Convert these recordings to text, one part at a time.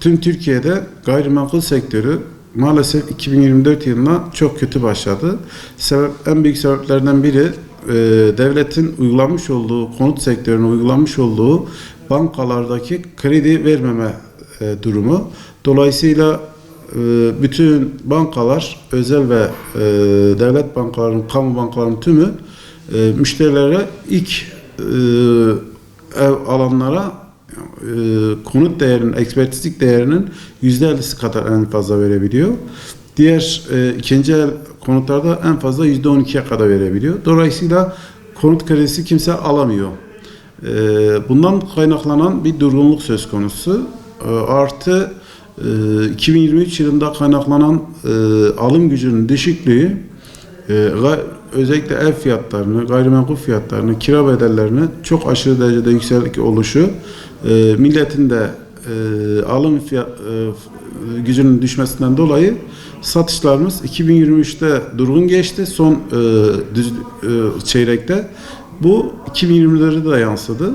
tüm Türkiye'de gayrimenkul sektörü maalesef 2024 yılına çok kötü başladı. En büyük sebeplerden biri devletin uygulamış olduğu, konut sektörüne uygulamış olduğu bankalardaki kredi vermeme durumu. Dolayısıyla bütün bankalar, özel ve devlet bankalarının, kamu bankalarının tümü müşterilere ilk ev alanlara konut değerinin, ekspertizlik değerinin %50'si kadar en fazla verebiliyor. Diğer ikinci el konutlarda en fazla %12'ye kadar verebiliyor. Dolayısıyla konut kredisi kimse alamıyor. Bundan kaynaklanan bir durgunluk söz konusu. Artı 2023 yılında kaynaklanan alım gücünün düşüklüğü özellikle ev fiyatlarını, gayrimenkul fiyatlarını, kira bedellerini çok aşırı derecede yükseltmiş oluşu, milletin de alım gücünün düşmesinden dolayı satışlarımız 2023'te durgun geçti. Son çeyrekte. Bu 2020'lere de yansıdı.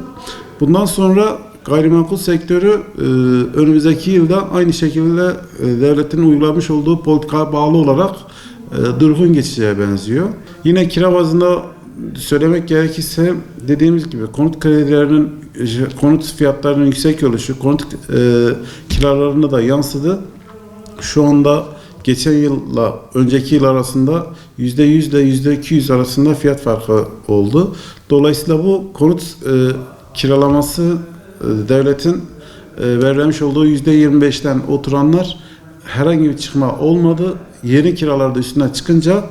Bundan sonra gayrimenkul sektörü önümüzdeki yılda aynı şekilde devletin uygulamış olduğu politikaya bağlı olarak durgun geçeceğe benziyor. Yine kira bazında söylemek gerekirse dediğimiz gibi konut kredilerinin, konut fiyatlarının yüksek oluşu, konut kiralarına da yansıdı. Şu anda geçen yılla önceki yıl arasında %100 ile %200 arasında fiyat farkı oldu. Dolayısıyla bu konut kiralaması devletin vermiş olduğu %25'ten oturanlar herhangi bir çıkma olmadı. Yeni kiralarda üstüne çıkınca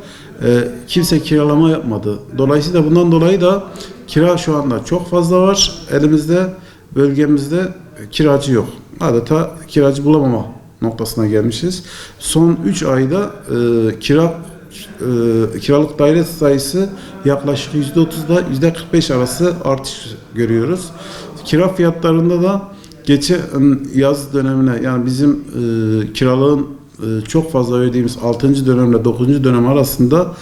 kimse kiralama yapmadı. Dolayısıyla bundan dolayı da kira şu anda çok fazla var. Elimizde, bölgemizde kiracı yok. Adeta kiracı bulamama noktasına gelmişiz. Son 3 ayda kiralık daire sayısı yaklaşık %30'da %45 arası artış görüyoruz. Kira fiyatlarında da geçen yaz dönemine, yani bizim kiralığın çok fazla verdiğimiz 6. dönemle 9. dönem arasında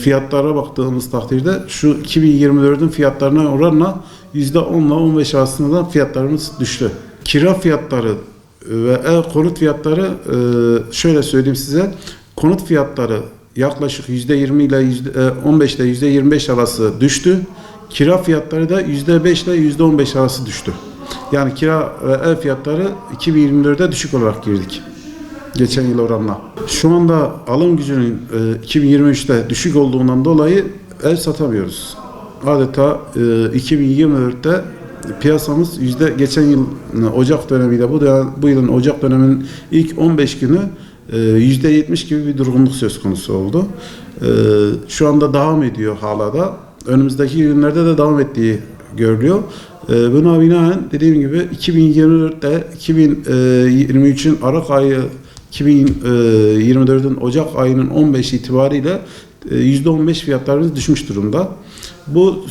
fiyatlara baktığımız takdirde şu 2024'ün fiyatlarına oranla %10 ile 15 arasında fiyatlarımız düştü. Kira fiyatları ve konut fiyatları, şöyle söyleyeyim size, konut fiyatları yaklaşık %20 ile %15 ile %25 arası düştü. Kira fiyatları da %5 ile %15 arası düştü. Yani kira ve ev fiyatları 2024'de düşük olarak girdik. Geçen yıl oranla. Şu anda alım gücünün 2023'te düşük olduğundan dolayı ev satamıyoruz. Adeta 2024'te piyasamız geçen yıl Ocak dönemiyle bu yılın Ocak döneminin ilk 15 günü %70 gibi bir durgunluk söz konusu oldu. Şu anda devam ediyor hala da. Önümüzdeki günlerde de devam ettiği görülüyor. Buna binaen dediğim gibi 2024'te 2023'ün Aralık ayı 2024'ün Ocak ayının 15 itibariyle %15 fiyatlarımız düşmüş durumda. Bu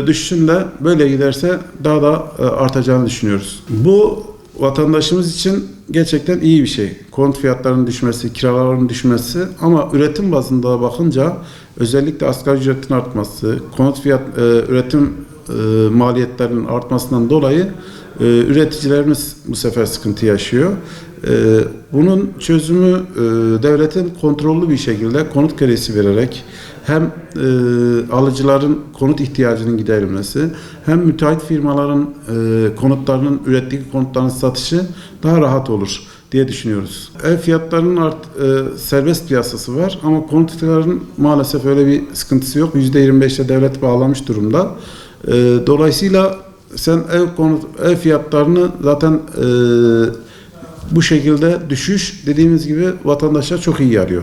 düşüşün de böyle giderse daha da artacağını düşünüyoruz. Bu vatandaşımız için gerçekten iyi bir şey. Konut fiyatlarının düşmesi, kiraların düşmesi, ama üretim bazında bakınca özellikle asgari ücretin artması, konut üretim maliyetlerinin artmasından dolayı üreticilerimiz bu sefer sıkıntı yaşıyor. Bunun çözümü devletin kontrollü bir şekilde konut kredisi vererek hem alıcıların konut ihtiyacının giderilmesi, hem müteahhit firmaların konutlarının, ürettiği konutların satışı daha rahat olur diye düşünüyoruz. Ev fiyatlarının serbest piyasası var ama konut fiyatlarının maalesef öyle bir sıkıntısı yok. %25'e devlet bağlamış durumda. Dolayısıyla sen ev fiyatlarını zaten bu şekilde düşüş dediğimiz gibi vatandaşa çok iyi yarıyor.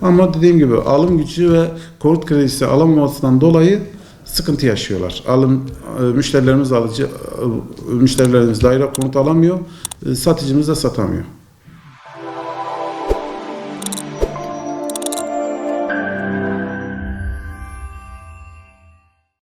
Ama dediğim gibi alım gücü ve konut kredisi alamamasından dolayı sıkıntı yaşıyorlar. Müşterilerimiz daire konut alamıyor, satıcımız da satamıyor.